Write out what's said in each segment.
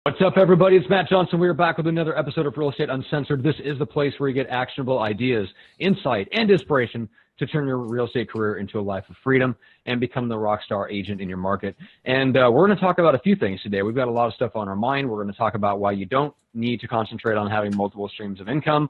What's up, everybody? It's Matt Johnson. We're back with another episode of Real Estate Uncensored. This is the place where you get actionable ideas, insight, and inspiration to turn your real estate career into a life of freedom and become the rock star agent in your market. And we're going to talk about a few things today. We've got a lot of stuff on our mind. We're going to talk about why you don't need to concentrate on having multiple streams of income,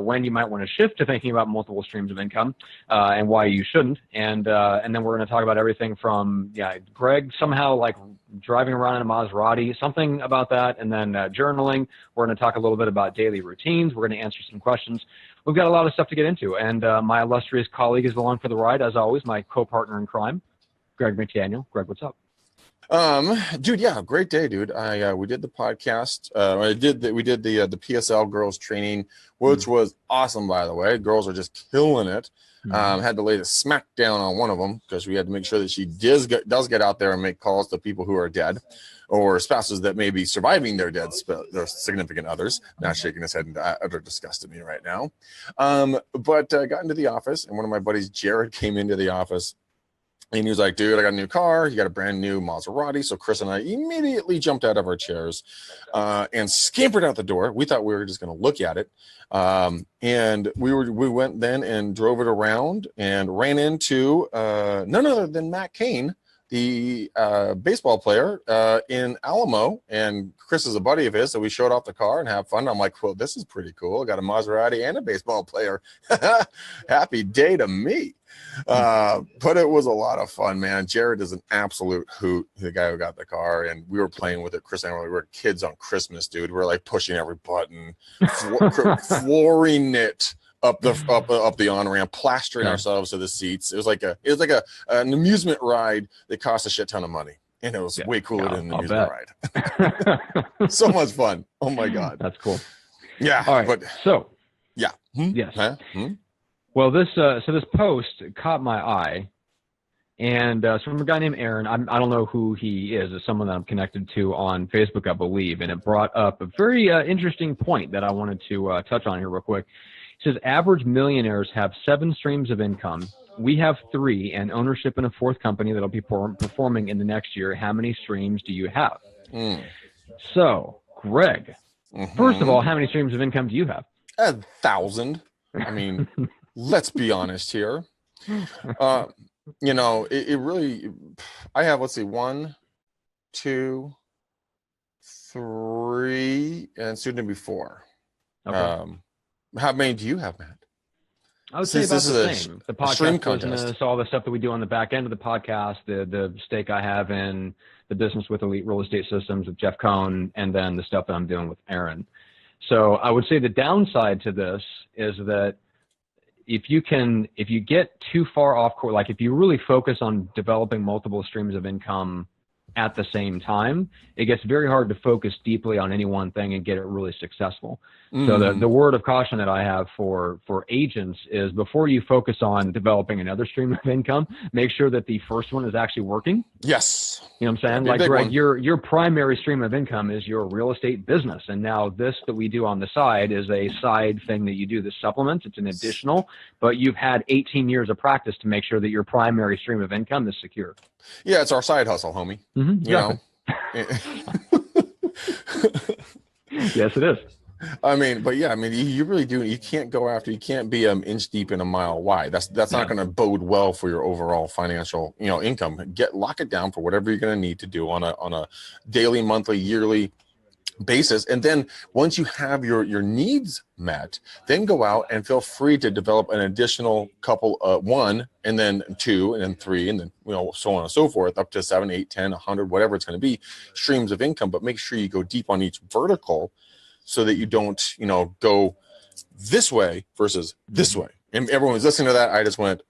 when you might want to shift to thinking about multiple streams of income, and why you shouldn't. And then we're going to talk about everything from, Greg somehow like driving around in a Maserati, something about that, and then journaling. We're going to talk a little bit about daily routines. We're going to answer some questions. We've got a lot of stuff to get into, and my illustrious colleague is along for the ride, as always, my co-partner in crime, Greg McDaniel. Greg, what's up? Dude, yeah, great day, dude. We did the podcast. We did the PSL girls training, which was awesome, by the way. Girls are just killing it. Had to lay the smack down on one of them because we had to make sure that she does get out there and make calls to people who are dead or spouses that may be surviving their their significant others. Now shaking his head in utter disgust at me right now. But got into the office, and one of my buddies, Jared, came into the office. And he was like, dude, I got a new car. You got a brand new Maserati. So Chris and I immediately jumped out of our chairs and scampered out the door. We thought we were just going to look at it. And we went then and drove it around and ran into none other than Matt Cain, the baseball player in Alamo. And Chris is a buddy of his. So we showed off the car and have fun. I'm like, well, this is pretty cool. I got a Maserati and a baseball player. Happy day to me. But it was a lot of fun, man. Jared is an absolute hoot, the guy who got the car, and we were playing with it. Chris and I were kids on Christmas, dude. We were like pushing every button, flooring it up the on-ramp, plastering ourselves to the seats. It was like an amusement ride that cost a shit ton of money, and it was way cooler than an amusement ride. So much fun. Oh my god, that's cool. Yeah. All right. But so yeah. Yes. Huh? Well, this post caught my eye, and it's from a guy named Aaron. I don't know who he is. It's someone that I'm connected to on Facebook, I believe, and it brought up a very interesting point that I wanted to touch on here real quick. It says, average millionaires have 7 streams of income. We have 3, and ownership in a 4th company that'll be performing in the next year. How many streams do you have? So, Greg, first of all, how many streams of income do you have? 1,000. I mean... Let's be honest here. It really, I have, let's see, 1, 2, 3, and soon to be 4. Okay. How many do you have, Matt? I would say about the same. The podcast business, all the stuff that we do on the back end of the podcast, the stake I have in the business with Elite Real Estate Systems with Jeff Cohn, and then the stuff that I'm doing with Aaron. So I would say the downside to this is that if you get too far off course, like if you really focus on developing multiple streams of income at the same time, it gets very hard to focus deeply on any one thing and get it really successful. So the word of caution that I have for agents is, before you focus on developing another stream of income, make sure that the first one is actually working. Yes. You know what I'm saying? Like, Greg, your primary stream of income is your real estate business. And now this that we do on the side is a side thing that you do, the supplements. It's an additional, but you've had 18 years of practice to make sure that your primary stream of income is secure. Yeah, it's our side hustle, homie. You know? Yes, it is. You really do. You can't go after. You can't be an inch deep and a mile wide. That's not going to bode well for your overall financial, income. Lock it down for whatever you're going to need to do on a daily, monthly, yearly basis. And then once you have your needs met, then go out and feel free to develop an additional couple, 1, and then 2, and then 3, and then so on and so forth, up to 7, 8, 10, 100, whatever it's going to be, streams of income. But make sure you go deep on each vertical, so that you don't, go this way versus this way. And everyone who's listening to that, I just went,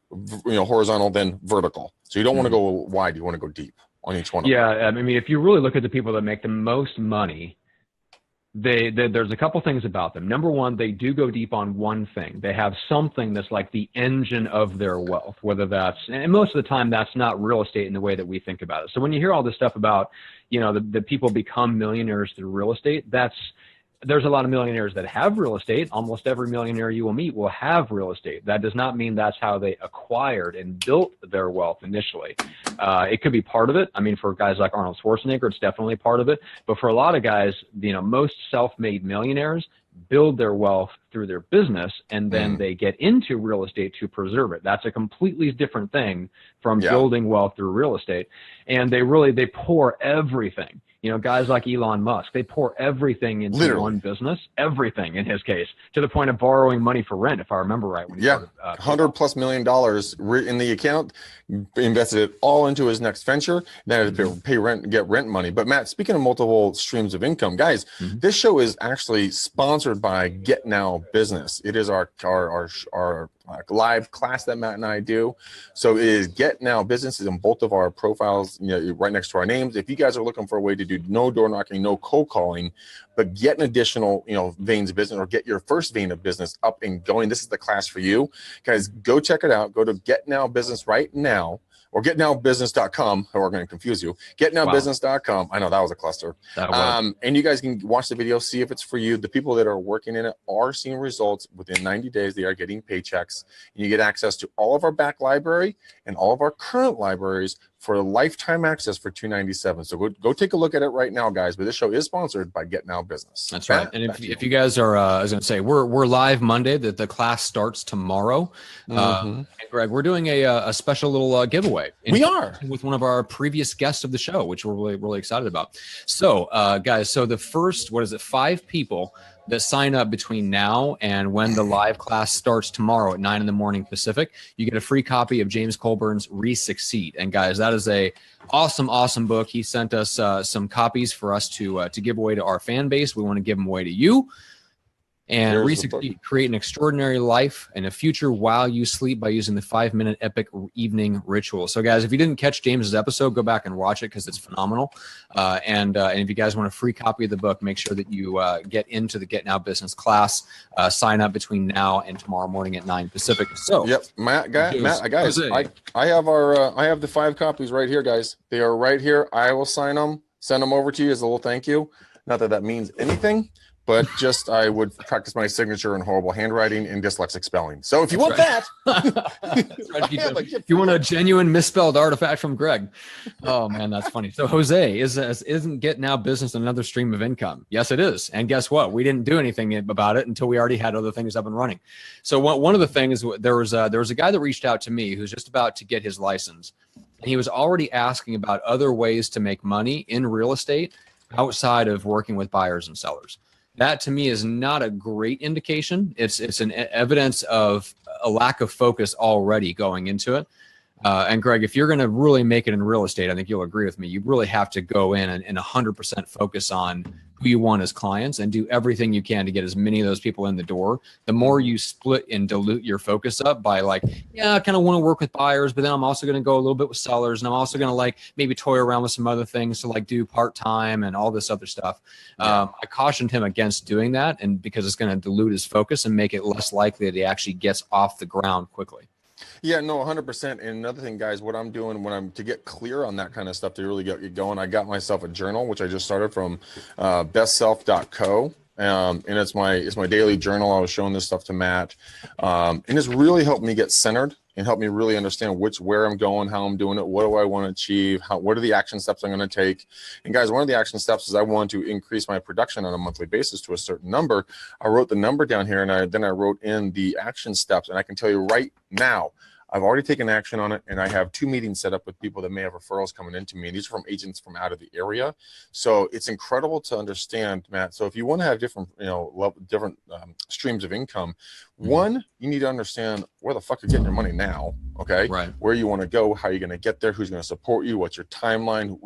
horizontal, then vertical. So you don't want to go wide. You want to go deep on each one of them. Yeah, I mean, if you really look at the people that make the most money, there's a couple things about them. Number one, they do go deep on one thing. They have something that's like the engine of their wealth, whether that's, and most of the time that's not real estate in the way that we think about it. So when you hear all this stuff about, the people become millionaires through real estate, that's there's a lot of millionaires that have real estate. Almost every millionaire you will meet will have real estate. That does not mean that's how they acquired and built their wealth initially. It could be part of it. I mean, for guys like Arnold Schwarzenegger, it's definitely part of it. But for a lot of guys, most self-made millionaires build their wealth through their business, and then they get into real estate to preserve it. That's a completely different thing from building wealth through real estate. And they pour everything. Guys like Elon Musk, they pour everything into one business, everything in his case, to the point of borrowing money for rent, if I remember right. When he started, $100+ million in the account, invested it all into his next venture, then to pay rent, get rent money. But Matt, speaking of multiple streams of income, guys, this show is actually sponsored by Get Now Business. It is our live class that Matt and I do. So it is Get Now Business is in both of our profiles, right next to our names. If you guys are looking for a way to do no door knocking, no cold calling, but get an additional, veins of business, or get your first vein of business up and going, this is the class for you. Guys, go check it out. Go to Get Now Business right now, or getnowbusiness.com, or we're going to confuse you. Getnowbusiness.com. I know that was a cluster. And you guys can watch the video, see if it's for you. The people that are working in it are seeing results within 90 days. They are getting paychecks, and you get access to all of our back library and all of our current libraries for lifetime access for $297. So go take a look at it right now, guys. But this show is sponsored by Get Now Business. That's right. And if you guys are, I was going to say, we're live Monday. The class starts tomorrow. And Greg, we're doing a special little giveaway. We are with one of our previous guests of the show, which we're really excited about. So, guys, so the first 5 people that sign up between now and when the live class starts tomorrow at 9 a.m. Pacific, you get a free copy of James Colburn's Re-Succeed. And guys, that is a awesome book. He sent us some copies for us to give away to our fan base. We want to give them away to you. And Re-Succeed, create an extraordinary life and a future while you sleep by using the 5-minute epic evening ritual. So, guys, if you didn't catch James's episode, go back and watch it because it's phenomenal. And if you guys want a free copy of the book, make sure that you get into the Get Now Business class. Sign up between now and tomorrow morning at 9 Pacific. So, Matt, guys, I have I have the 5 copies right here, guys. They are right here. I will sign them, send them over to you as a little thank you. Not that means anything, but just I would practice my signature in horrible handwriting and dyslexic spelling. So if you want that, if you want a genuine misspelled artifact from Greg, oh man, that's funny. So Jose, isn't Get Now Business another stream of income? Yes, it is. And guess what? We didn't do anything about it until we already had other things up and running. So one of the things, there was a guy that reached out to me who's just about to get his license, and he was already asking about other ways to make money in real estate outside of working with buyers and sellers. That to me is not a great indication. It's an evidence of a lack of focus already going into it. And Greg, if you're going to really make it in real estate, I think you'll agree with me. You really have to go in and 100% focus on who you want as clients and do everything you can to get as many of those people in the door. The more you split and dilute your focus up by I kind of want to work with buyers, but then I'm also going to go a little bit with sellers. And I'm also going to maybe toy around with some other things to do part-time and all this other stuff. I cautioned him against doing that, and because it's going to dilute his focus and make it less likely that he actually gets off the ground quickly. Yeah, no, 100%. And another thing, guys, what I'm doing when I'm to get clear on that kind of stuff to really get going, I got myself a journal, which I just started from bestself.co. And it's my daily journal. I was showing this stuff to Matt. And it's really helped me get centered and help me really understand where I'm going, how I'm doing it, what do I want to achieve, what are the action steps I'm going to take. And guys, one of the action steps is I want to increase my production on a monthly basis to a certain number. I wrote the number down here, and then I wrote in the action steps. And I can tell you right now, I've already taken action on it, and I have 2 meetings set up with people that may have referrals coming into me, and these are from agents from out of the area. So it's incredible to understand, Matt. So if you want to have different, different streams of income, one, you need to understand where the fuck you're getting your money now, okay? Right. Where you want to go, how you're going to get there, who's going to support you, what's your timeline,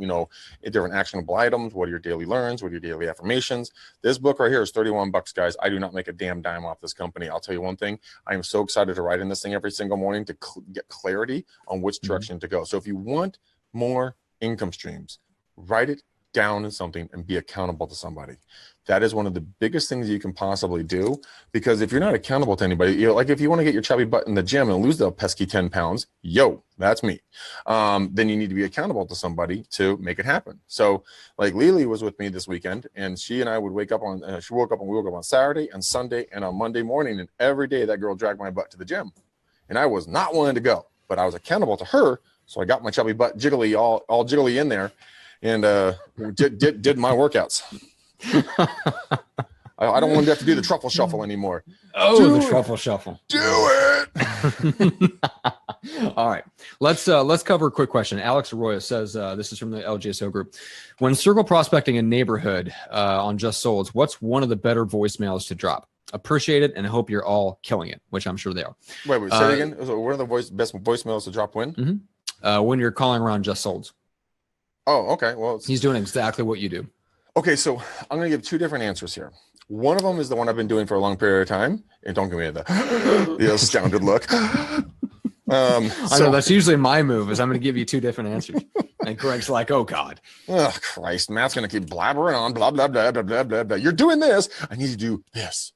different actionable items, what are your daily learns, what are your daily affirmations. This book right here is $31, guys. I do not make a damn dime off this company. I'll tell you one thing. I am so excited to write in this thing every single morning to get clarity on which direction to go. So if you want more income streams, write it down in something and be accountable to somebody. That is one of the biggest things you can possibly do, because if you're not accountable to anybody, you know, like if you want to get your chubby butt in the gym and lose the pesky 10 pounds, that's me. Then you need to be accountable to somebody to make it happen. So like Lily was with me this weekend, and she and I would wake up on, we woke up on Saturday and Sunday and on Monday morning. And every day that girl dragged my butt to the gym, and I was not willing to go, but I was accountable to her. So I got my chubby butt jiggly, all jiggly in there, and did my workouts. I don't want to have to do the truffle shuffle anymore. Oh, the truffle shuffle. Do it. All right. Let's cover a quick question. Alex Arroyo says, this is from the LGSO group. When circle prospecting a neighborhood on Just Solds, what's one of the better voicemails to drop? Appreciate it and hope you're all killing it, which I'm sure they are. Wait, say it again. So what are the best voicemails to drop when? Mm-hmm. When you're calling around Just Solds. Oh, okay. Well, he's doing exactly what you do. Okay, so I'm going to give two different answers here. One of them is the one I've been doing for a long period of time. And don't give me the astounded look. I know that's usually my move, is I'm going to give you two different answers. And Greg's like, oh, God. Oh, Christ. Matt's going to keep blabbering on, blah, blah, blah, blah, blah, blah, blah. You're doing this. I need to do this.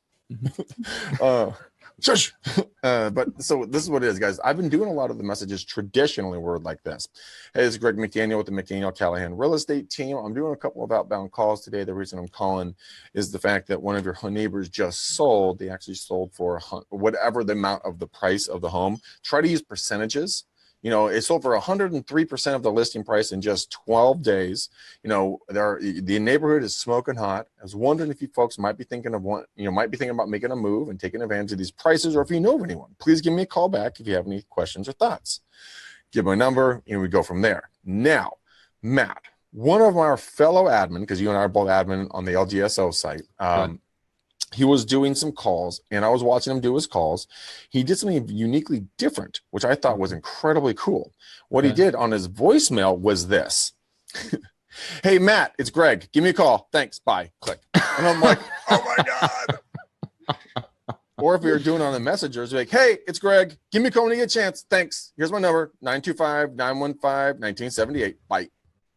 Shush. But so this is what it is, guys. I've been doing a lot of the messages traditionally word like this. Hey, this is Greg McDaniel with the McDaniel Callahan Real Estate Team. I'm doing a couple of outbound calls today. The reason I'm calling is the fact that one of your neighbors just sold. They actually sold for whatever the amount of the price of the home. Try to use percentages. You know, it sold for 103% of the listing price in just 12 days. You know, the neighborhood is smoking hot. I was wondering if you folks might be thinking about making a move and taking advantage of these prices, or if you know of anyone. Please give me a call back if you have any questions or thoughts. Give my number, and we go from there. Now, Matt, one of our fellow admin, because you and I are both admin on the LGSO site, he was doing some calls, and I was watching him do his calls. He did something uniquely different, which I thought was incredibly cool. What he did on his voicemail was this. Hey, Matt, it's Greg. Give me a call. Thanks. Bye. Click. And I'm like, oh, my God. Or if we were doing it on the messengers, like, hey, it's Greg. Give me a call when you get a chance. Thanks. Here's my number, 925-915-1978. Bye.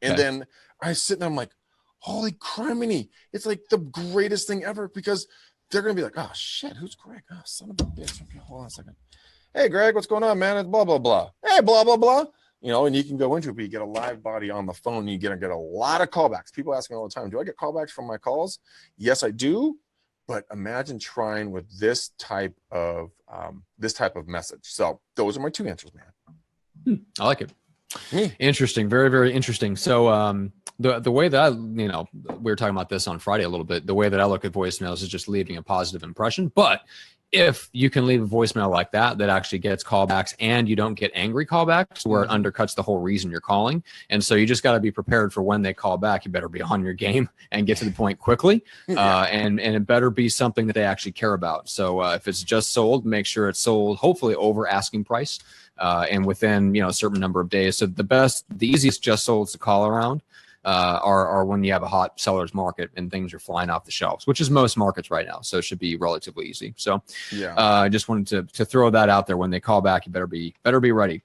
And then I sit there, I'm like, holy criminy. It's like the greatest thing ever, because they're going to be like, oh, shit, who's Greg? Oh, son of a bitch. Okay, hold on a second. Hey, Greg, what's going on, man? It's blah, blah, blah. Hey, blah, blah, blah. You know, and you can go into it, but you get a live body on the phone. You get a lot of callbacks. People ask me all the time, do I get callbacks from my calls? Yes, I do. But imagine trying with this type of message. So those are my two answers, man. I like it. Interesting. Very, very interesting. So the way that we were talking about this on Friday a little bit, the way that I look at voicemails is just leaving a positive impression. But if you can leave a voicemail like that actually gets callbacks, and you don't get angry callbacks where it undercuts the whole reason you're calling. And so you just got to be prepared for when they call back. You better be on your game and get to the point quickly. And it better be something that they actually care about. So if it's just sold, make sure it's sold, hopefully over asking price. And within, a certain number of days. So the easiest just solds to call around are when you have a hot seller's market and things are flying off the shelves, which is most markets right now. So it should be relatively easy. So I just wanted to throw that out there. When they call back, you better be ready.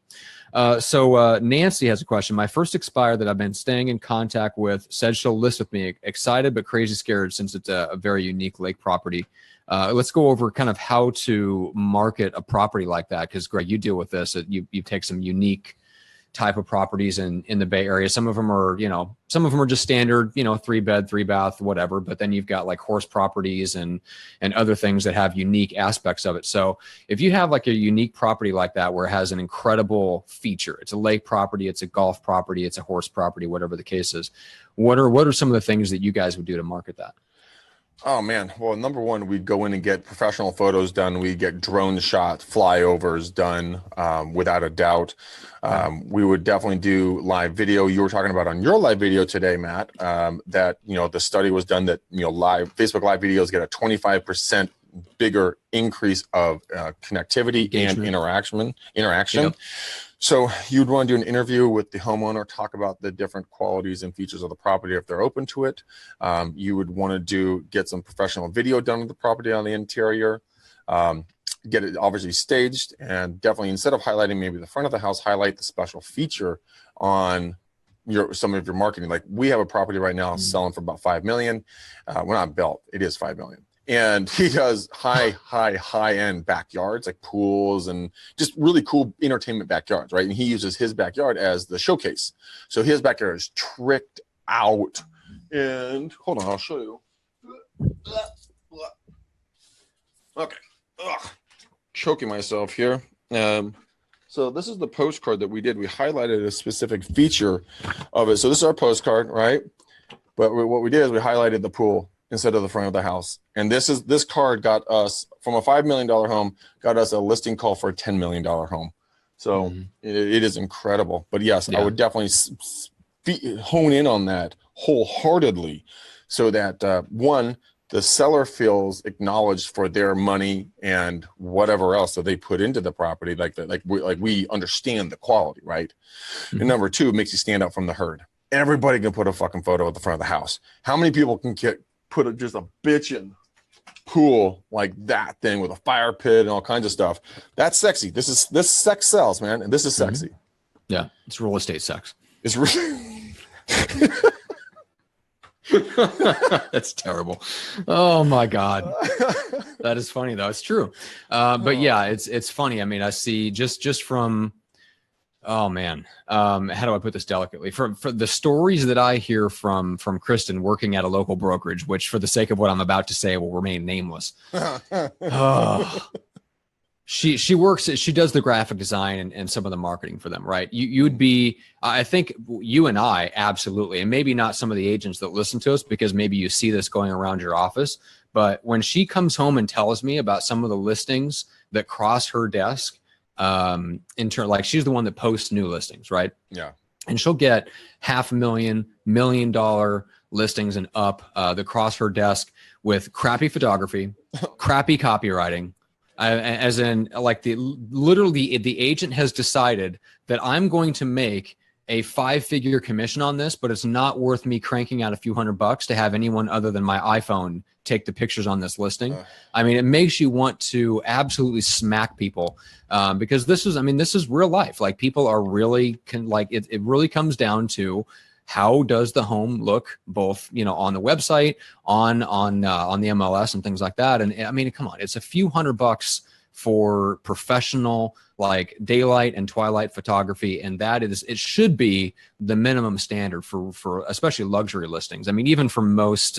So Nancy has a question. My first expired that I've been staying in contact with said she'll list with me. Excited but crazy scared, since it's a very unique lake property. Let's go over kind of how to market a property like that, because Greg, you deal with this. You take some unique type of properties in the Bay Area. Some of them are just standard, 3-bed, 3-bath, whatever. But then you've got like horse properties and other things that have unique aspects of it. So if you have like a unique property like that, where it has an incredible feature, it's a lake property, it's a golf property, it's a horse property, whatever the case is, what are some of the things that you guys would do to market that? Oh, man. Well, number one, we'd go in and get professional photos done. We'd get drone shots, flyovers done, without a doubt. We would definitely do live video. You were talking about on your live video today, Matt, that, the study was done that, Facebook live videos get a 25% bigger increase of connectivity and interaction. Yep. So you'd want to do an interview with the homeowner, talk about the different qualities and features of the property if they're open to it. You would want to get some professional video done of the property on the interior, get it obviously staged, and definitely, instead of highlighting maybe the front of the house, highlight the special feature on some of your marketing. Like we have a property right now selling for about 5 million. We're not built. It is 5 million. And he does high end backyards, like pools and just really cool entertainment backyards, right? And he uses his backyard as the showcase. So his backyard is tricked out. And hold on, I'll show you. Okay. Ugh. Choking myself here. So this is the postcard that we did. We highlighted a specific feature of it. So this is our postcard, right? But what we did is we highlighted the pool instead of the front of the house. And this card got us from a $5 million home, got us a listing call for a $10 million home. So it is incredible. But yes, I would definitely hone in on that wholeheartedly so that one, the seller feels acknowledged for their money and whatever else that they put into the property, like we understand the quality, right? And number two, it makes you stand out from the herd. Everybody can put a fucking photo at the front of the house. How many people can put just a bitchin' pool like that thing with a fire pit and all kinds of stuff? That's sexy. This sex sells, man, and this is sexy. Yeah, it's real estate sex. It's really. That's terrible. Oh my God. That is funny though. It's true. But yeah, it's funny. I mean, I see just from, oh man, how do I put this delicately? For the stories that I hear from Kristen working at a local brokerage, which for the sake of what I'm about to say will remain nameless. She does the graphic design and some of the marketing for them, right? You'd be, I think you and I, absolutely, and maybe not some of the agents that listen to us because maybe you see this going around your office, but when she comes home and tells me about some of the listings that cross her desk, like she's the one that posts new listings, right? Yeah. And she'll get $500,000, $1 million listings and up that cross her desk with crappy photography, crappy copywriting. As in, like literally the agent has decided that I'm going to make a 5-figure commission on this, but it's not worth me cranking out a few $100 to have anyone other than my iPhone take the pictures on this listing. I mean, it makes you want to absolutely smack people because this is real life. Like people are really it really comes down to how does the home look both, on the website, on the MLS and things like that. And I mean, come on, it's a few $100 for professional, like daylight and twilight photography. And it should be the minimum standard for especially luxury listings. I mean, even for most,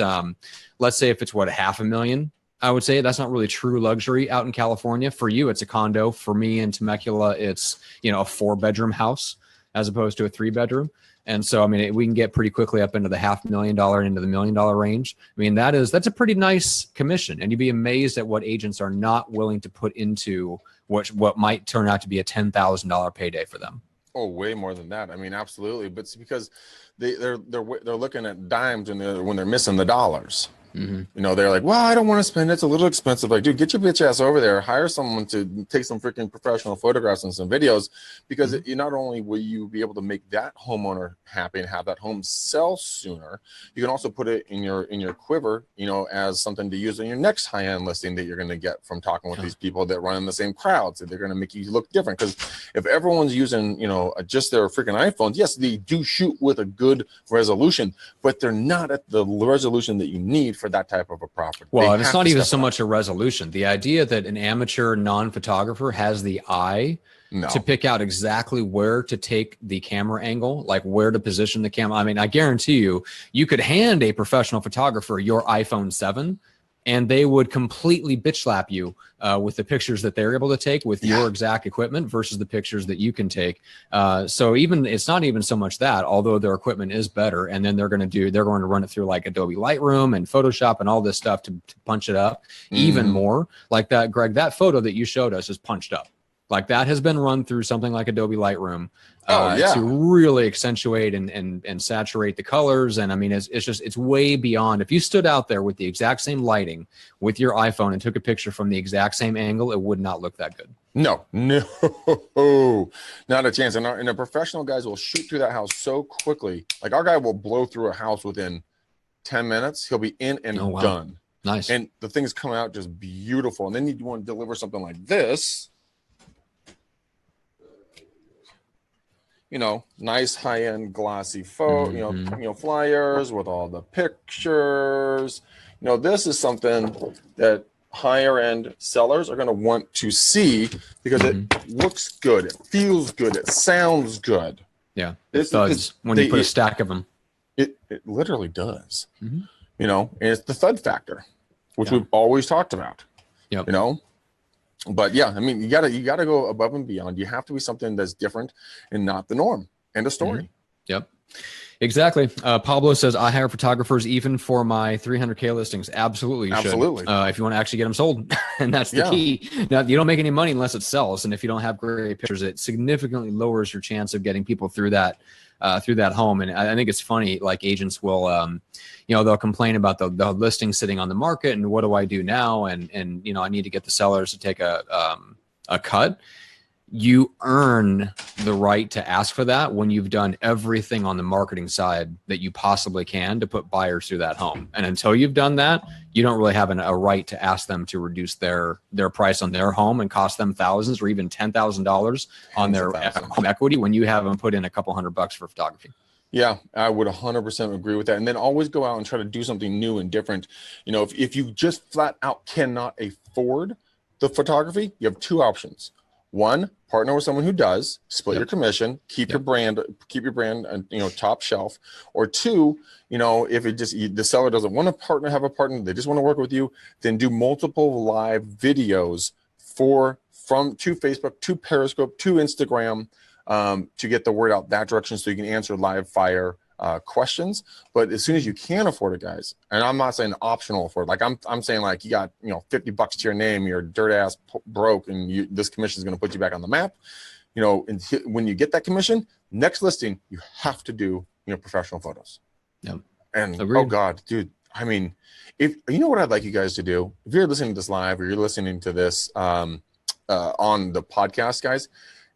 let's say if it's $500,000, I would say that's not really true luxury out in California. For you, it's a condo. For me in Temecula, it's, a 4-bedroom house as opposed to a 3-bedroom. And so, I mean, we can get pretty quickly up into the $500,000, into the $1 million range. I mean, that's a pretty nice commission. And you'd be amazed at what agents are not willing to put into what might turn out to be a $10,000 payday for them. Oh, way more than that. I mean, absolutely. But it's because they're looking at dimes when they're missing the dollars. They're like, well, I don't want to spend it. It's a little expensive. Like, dude, get your bitch ass over there. Hire someone to take some freaking professional photographs and some videos, because you not only will you be able to make that homeowner happy and have that home sell sooner, you can also put it in your quiver, as something to use in your next high-end listing that you're going to get from talking with these people that run in the same crowds. So they're going to make you look different. Because if everyone's using, just their freaking iPhones, yes, they do shoot with a good resolution, but they're not at the resolution that you need for that type of a property. Well, and it's not even so much a resolution. The idea that an amateur non-photographer has the eye to pick out exactly where to take the camera angle, like where to position the camera. I mean, I guarantee you could hand a professional photographer your iPhone 7 and they would completely bitch slap you with the pictures that they're able to take with your exact equipment versus the pictures that you can take. So it's not even so much that, although their equipment is better, and then they're going to run it through like Adobe Lightroom and Photoshop and all this stuff to punch it up even more. Like that, Greg, that photo that you showed us is punched up. Like that has been run through something like Adobe Lightroom to really accentuate and saturate the colors. And I mean, it's way beyond. If you stood out there with the exact same lighting with your iPhone and took a picture from the exact same angle, it would not look that good. No, not a chance. And the professional guys will shoot through that house so quickly. Like our guy will blow through a house within 10 minutes. He'll be in and done. Nice. And the things come out just beautiful. And then you want to deliver something like this. nice high-end glossy flyers with all the pictures. This is something that higher end sellers are going to want to see because it looks good, it feels good, it sounds good. Yeah, it does when you put a stack of them. It literally does. And it's the thud factor, which we've always talked about. Yep. But yeah, I mean, you gotta go above and beyond. You have to be something that's different and not the norm. End of story. Yep. Exactly. Pablo says, I hire photographers even for my 300K listings. Absolutely. Absolutely. If you want to actually get them sold. And that's the key. Now, you don't make any money unless it sells. And if you don't have great pictures, it significantly lowers your chance of getting people through that home. And I think it's funny, like agents will, they'll complain about the listing sitting on the market and what do I do now? And I need to get the sellers to take a cut. You earn the right to ask for that when you've done everything on the marketing side that you possibly can to put buyers through that home. And until you've done that, you don't really have a right to ask them to reduce their price on their home and cost them thousands or even $10,000 on their home equity when you have them put in a couple $100 for photography. Yeah, I would 100% agree with that. And then always go out and try to do something new and different. If you just flat out cannot afford the photography, you have two options. One, partner with someone who does, split your commission, keep your brand, top shelf. Or two, if the seller doesn't want to have a partner, they just want to work with you, then do multiple live videos to Facebook, to Periscope, to Instagram, to get the word out that direction so you can answer live fire questions. But as soon as you can afford it, guys, and I'm not saying optional afford, like I'm saying like you got $50 to your name, you're dirt ass broke, and this commission is going to put you back on the map. And when you get that commission, next listing you have to do professional photos. Yeah. And agreed. Oh God, dude, I mean, if what I'd like you guys to do, if you're listening to this live or you're listening to this on the podcast, guys,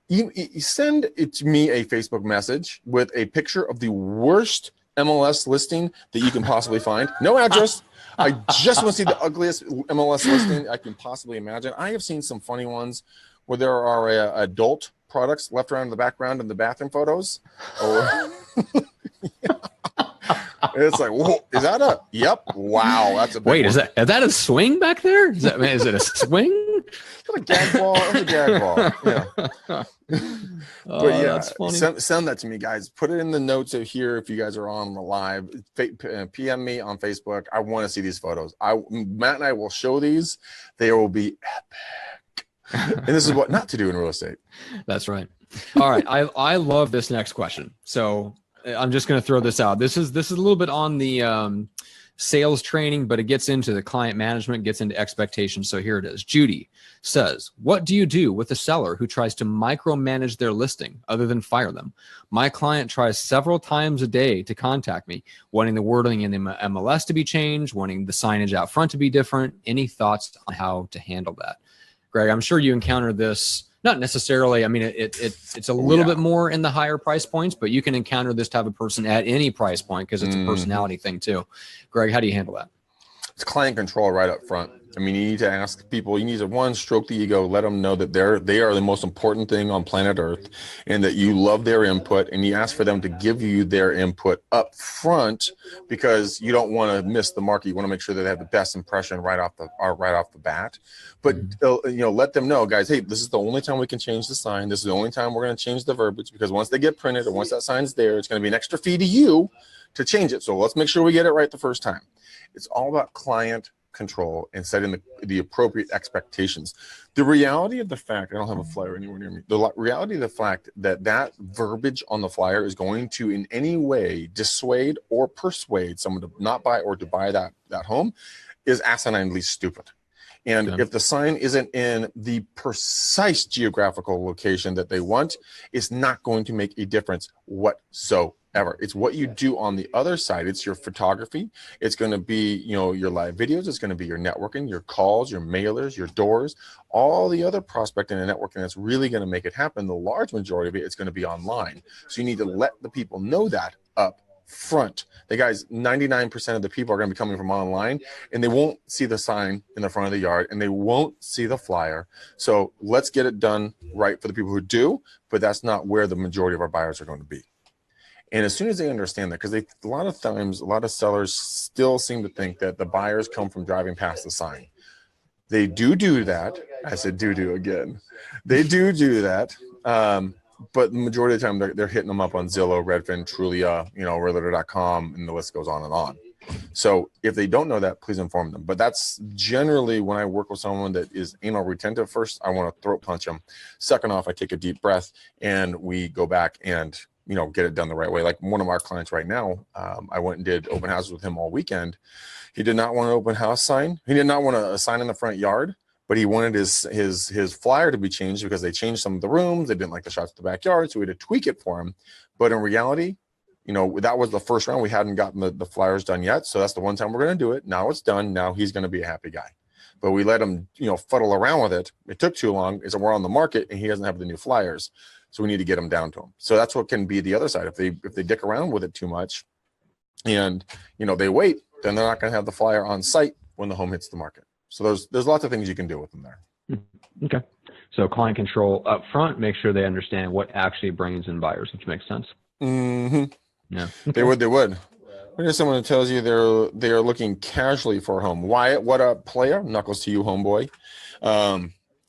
you send me a Facebook message with a picture of the worst MLS listing that you can possibly find. No address. I just want to see the ugliest MLS listing I can possibly imagine. I have seen some funny ones where there are adult products left around in the background in the bathroom photos. It's like, whoa, is that a? Yep. Wow, that's a. Wait, is that a swing back there? Is it a swing? A gag ball. It's a gag ball. Yeah. But yeah, that's funny. Send that to me, guys. Put it in the notes of here if you guys are on the live. PM me on Facebook. I want to see these photos. Matt and I will show these. They will be epic. And this is what not to do in real estate. That's right. All right. I love this next question. So I'm just going to throw this out. This is a little bit on the sales training, but it gets into the client management, gets into expectations. So here it is. Judy says, what do you do with a seller who tries to micromanage their listing other than fire them? My client tries several times a day to contact me, wanting the wording in the MLS to be changed, wanting the signage out front to be different. Any thoughts on how to handle that? Greg, I'm sure you encountered this. Not necessarily. I mean, it's a little bit more in the higher price points, but you can encounter this type of person at any price point because it's a personality thing too. Greg, how do you handle that? It's client control right up front. I mean, you need to ask people, you need to stroke the ego, let them know that they are the most important thing on planet Earth and that you love their input, and you ask for them to give you their input up front because you don't want to miss the market. You want to make sure that they have the best impression right off the bat. But let them know, guys, hey, this is the only time we can change the sign. This is the only time we're going to change the verbiage because once they get printed or once that sign's there, it's going to be an extra fee to you to change it. So let's make sure we get it right the first time. It's all about client control and setting the appropriate expectations. The reality of the fact, I don't have a flyer anywhere near me. The reality of the fact that verbiage on the flyer is going to in any way dissuade or persuade someone to not buy or to buy that home is asininely stupid. And if the sign isn't in the precise geographical location that they want, it's not going to make a difference whatsoever. It's what you do on the other side. It's your photography. It's going to be, your live videos. It's going to be your networking, your calls, your mailers, your doors, all the other prospecting and networking that's really going to make it happen. The large majority of it is going to be online. So you need to let the people know that up front. The guys, 99% of the people are going to be coming from online, and they won't see the sign in the front of the yard, and they won't see the flyer. So let's get it done right for the people who do, but that's not where the majority of our buyers are going to be. And as soon as they understand that, because a lot of times, a lot of sellers still seem to think that the buyers come from driving past the sign. They do that. I said do again. They do that. But the majority of the time, they're hitting them up on Zillow, Redfin, Trulia, Realtor.com, and the list goes on and on. So if they don't know that, please inform them. But that's generally when I work with someone that is anal retentive. First, I want to throat punch them. Second off, I take a deep breath and we go back and get it done the right way. Like one of our clients right now, I went and did open houses with him all weekend. He did not want an open house sign. He did not want a sign in the front yard, but he wanted his flyer to be changed because they changed some of the rooms. They didn't like the shots of the backyard, so we had to tweak it for him. But in reality, that was the first round. We hadn't gotten the flyers done yet, so that's the one time we're going to do it. Now it's done. Now he's going to be a happy guy. But we let him, fuddle around with it. It took too long. So we're on the market, and he doesn't have the new flyers. So we need to get them down to him. So that's what can be the other side. If they dick around with it too much, and they wait, then they're not going to have the flyer on site when the home hits the market. So there's lots of things you can do with them there. Okay. So client control up front, make sure they understand what actually brings in buyers, which makes sense. Mm-hmm. Yeah. Okay. They would. When there's someone that tells you they are looking casually for a home. Wyatt, what a player. Knuckles to you, homeboy.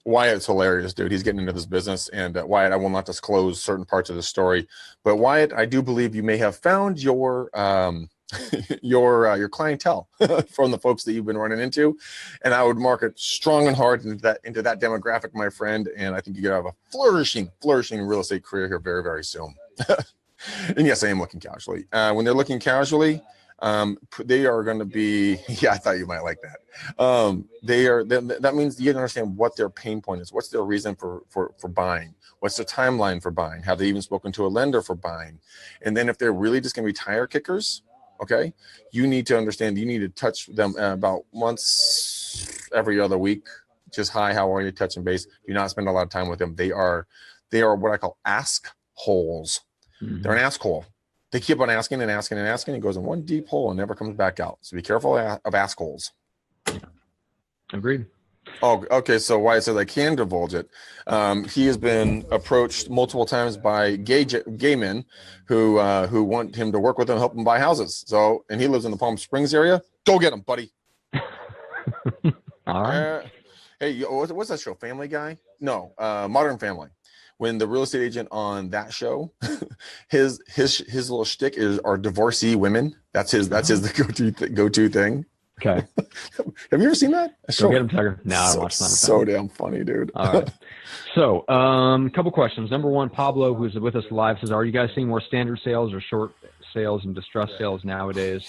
Wyatt's hilarious, dude. He's getting into this business. And Wyatt, I will not disclose certain parts of the story. But Wyatt, I do believe you may have found your clientele from the folks that you've been running into, and I would market strong and hard into that demographic, my friend. And I think you're gonna have a flourishing real estate career here very, very soon. And yes, I am looking casually. When they're looking casually, they are going to be. Yeah, I thought you might like that. That means you understand what their pain point is. What's their reason for buying? What's their timeline for buying? Have they even spoken to a lender for buying? And then if they're really just going to be tire kickers, okay, you need to understand. You need to touch them about once every other week. Just hi, how are you? Touching base. Do not spend a lot of time with them. They are what I call ask holes. Mm-hmm. They're an ask hole. They keep on asking and asking and asking. It goes in one deep hole and never comes back out. So be careful of ask holes. Yeah. Agreed. Oh, okay. So Wyatt says I can divulge it. He has been approached multiple times by gay men who want him to work with them, help him buy houses. So, and he lives in the Palm Springs area. Go get him, buddy. All right. Hey, what's that show? Family Guy? No, Modern Family. When the real estate agent on that show, his little shtick are divorcee women. That's his the go-to thing. Okay. Have you ever seen that? Go get him, Tiger. No, I watched that. So damn funny, dude. All right. So, a couple questions. Number one, Pablo, who's with us live, says, "Are you guys seeing more standard sales or short sales and distressed sales nowadays?"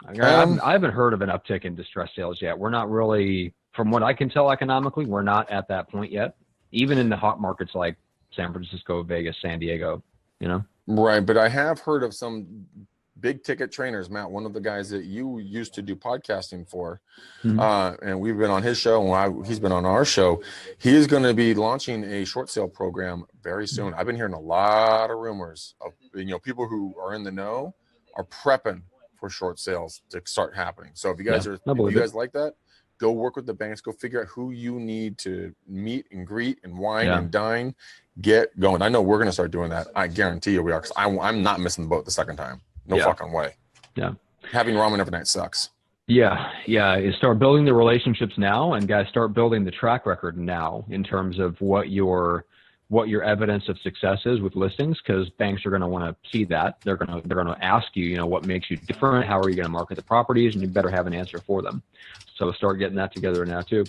I haven't heard of an uptick in distressed sales yet. We're not really, from what I can tell economically, we're not at that point yet. Even in the hot markets like San Francisco, Vegas, San Diego, Right, but I have heard of some big ticket trainers, Matt, one of the guys that you used to do podcasting for, mm-hmm. And we've been on his show, and he's been on our show. He is going to be launching a short sale program very soon. I've been hearing a lot of rumors of, people who are in the know are prepping for short sales to start happening. So if you guys like that, go work with the banks. Go figure out who you need to meet and greet and wine and dine. Get going. I know we're going to start doing that. I guarantee you we are. Because I'm not missing the boat the second time. No fucking way. Yeah. Having ramen every night sucks. Yeah. You start building the relationships now, and guys, start building the track record now in terms of what your evidence of success is with listings, because banks are going to want to see that. They're going to ask you, what makes you different? How are you going to market the properties? And you better have an answer for them. So start getting that together now too.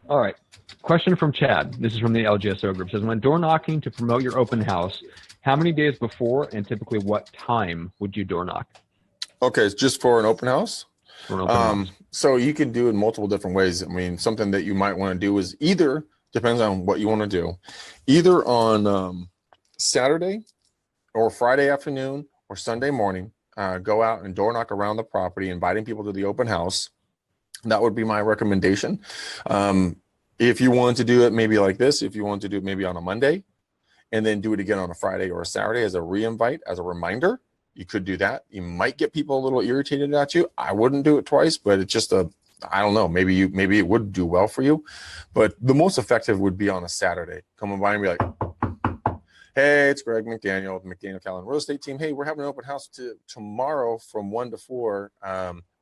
All right. Question from Chad. This is from the LGSO group. It says, when door knocking to promote your open house, how many days before and typically what time would you door knock? Okay. It's just for an open house. For an open house. So you can do it in multiple different ways. I mean, something that you might want to do is either, depends on what you want to do, either on Saturday or Friday afternoon or Sunday morning, go out and door knock around the property, inviting people to the open house. That would be my recommendation. If you want to do it maybe like this, if you want to do it maybe on a Monday and then do it again on a Friday or a Saturday as a re-invite, as a reminder, You could do that. You might get people a little irritated at you. I wouldn't do it twice, but it's just I don't know. Maybe it would do well for you, but the most effective would be on a Saturday. Come on by and be like, hey, it's Greg McDaniel, the McDaniel Callan Real Estate Team. Hey, we're having an open house tomorrow from 1 to 4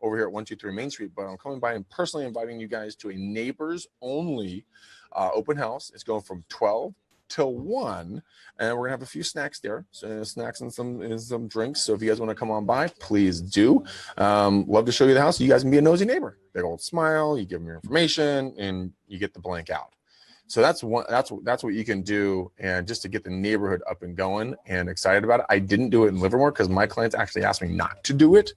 over here at 123 Main Street. But I'm coming by and personally inviting you guys to a neighbors only open house. It's going from 12 till 1, and we're gonna have a few snacks there, snacks and some drinks. So if you guys want to come on by, please do. Love to show you the house. You guys can be a nosy neighbor. Big old smile. You give them your information, and you get the blank out. So that's what you can do, and just to get the neighborhood up and going and excited about it. I didn't do it in Livermore because my clients actually asked me not to do it,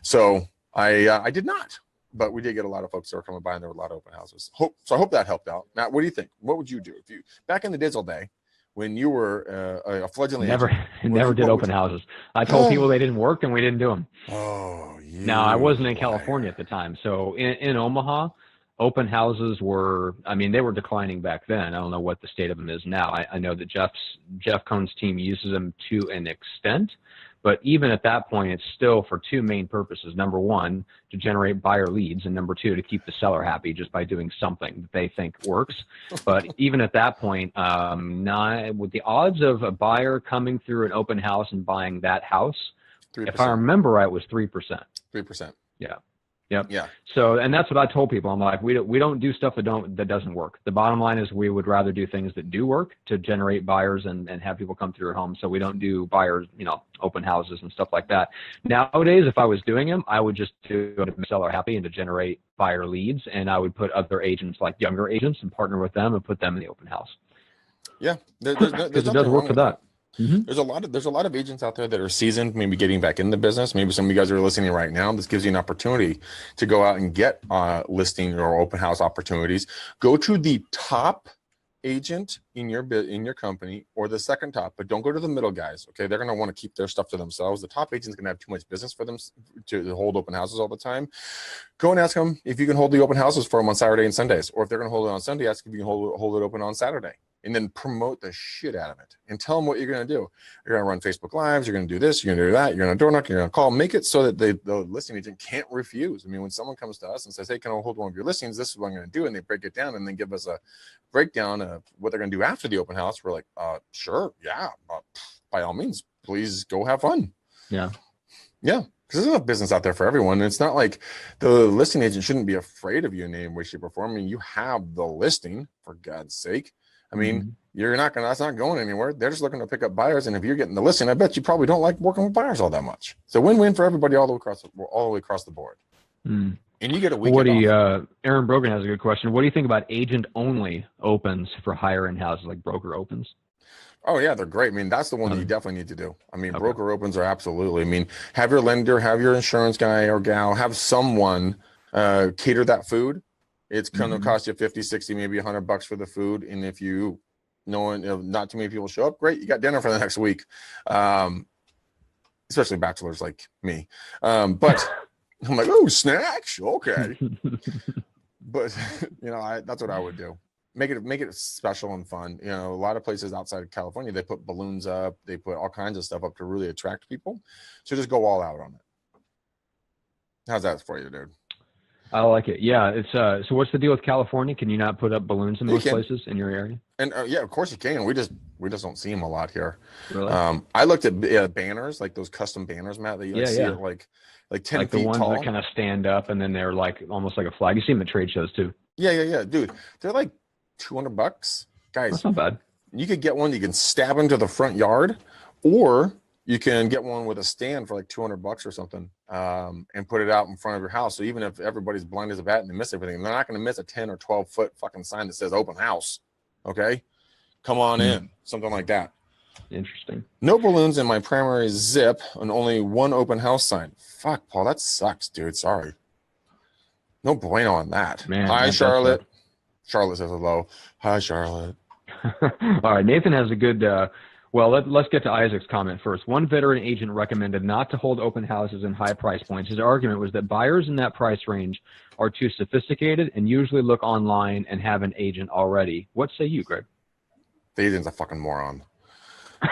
so I did not. But we did get a lot of folks that were coming by, and there were a lot of open houses. So I hope that helped out. Matt, what do you think? What would you do if you back in the Dizzle day when you were a fledgling? Never did open houses. I told people they didn't work, and we didn't do them. Oh, yeah. Now I wasn't in California at the time, so in Omaha. Open houses were, they were declining back then. I don't know what the state of them is now. I know that Jeff Cohn's team uses them to an extent, but even at that point, it's still for two main purposes. Number one, to generate buyer leads, and number two, to keep the seller happy just by doing something that they think works. But even at that point, with the odds of a buyer coming through an open house and buying that house, 3%. If I remember right, it was 3%. 3%. Yeah. Yep. Yeah. So, and that's what I told people. I'm like, we don't do stuff that doesn't work. The bottom line is we would rather do things that do work to generate buyers and have people come through our home. So we don't do buyers, open houses and stuff like that. Nowadays, if I was doing them, I would just do it to make the seller happy and to generate buyer leads. And I would put other agents, like younger agents, and partner with them and put them in the open house. Yeah. There's it does work for that. Mm-hmm. There's a lot of agents out there that are seasoned, maybe getting back in the business. Maybe some of you guys are listening right now. This gives you an opportunity to go out and get listing or open house opportunities. Go to the top agent in your company or the second top, but don't go to the middle guys. Okay, they're going to want to keep their stuff to themselves. The top agent's going to have too much business for them to hold open houses all the time. Go and ask them if you can hold the open houses for them on Saturday and Sundays, or if they're going to hold it on Sunday, ask if you can hold it open on Saturday. And then promote the shit out of it and tell them what you're going to do. You're going to run Facebook Lives. You're going to do this. You're going to do that. You're going to door knock. You're going to call. Make it so that the listing agent can't refuse. When someone comes to us and says, hey, can I hold one of your listings? This is what I'm going to do. And they break it down and then give us a breakdown of what they're going to do after the open house. We're like, sure. Yeah. By all means, please go have fun. Yeah. Yeah. Because there's enough business out there for everyone. And it's not like the listing agent shouldn't be afraid of you in any way, shape, or form. You have the listing, for God's sake. That's not going anywhere. They're just looking to pick up buyers. And if you're getting the listing, I bet you probably don't like working with buyers all that much. So win-win for everybody all the way across the board. Mm. And you get a weekend off. Aaron Brogan has a good question. What do you think about agent-only opens for higher-end houses, like broker opens? Oh, yeah, they're great. That's the one that you definitely need to do. Broker opens are absolutely. Have your lender, have your insurance guy or gal, have someone cater that food. It's going to cost you 50, 60, maybe $100 for the food. And if you not too many people show up, great. You got dinner for the next week. Especially bachelors like me. But I'm like, oh, snacks. Okay. But that's what I would do. Make it special and fun. A lot of places outside of California, they put balloons up, they put all kinds of stuff up to really attract people. So just go all out on it. How's that for you, dude? I like it. Yeah, it's so what's the deal with California? Can you not put up balloons in most places in your area? And yeah, of course you can. We just don't see them a lot here. Really? I looked at banners, like those custom banners, Matt, that you see at like 10 like feet the ones tall. that kind of stand up and then they're like almost like a flag. You see them at trade shows too. Yeah, dude. They're like $200, guys. That's not bad. You could get one you can stab into the front yard, or you can get one with a stand for like $200 or something, and put it out in front of your house. So even if everybody's blind as a bat and they miss everything, they're not going to miss a 10 or 12 foot fucking sign that says open house. Okay. Come on in. Something like that. Interesting. No balloons in my primary zip and only one open house sign. Fuck, Paul, that sucks, dude. Sorry. No bueno on that. Man, hi, Charlotte. Charlotte says hello. Hi, Charlotte. All right. Nathan has a good, let's get to Isaac's comment first. One veteran agent recommended not to hold open houses in high price points. His argument was that buyers in that price range are too sophisticated and usually look online and have an agent already. What say you, Greg? The agent's a fucking moron.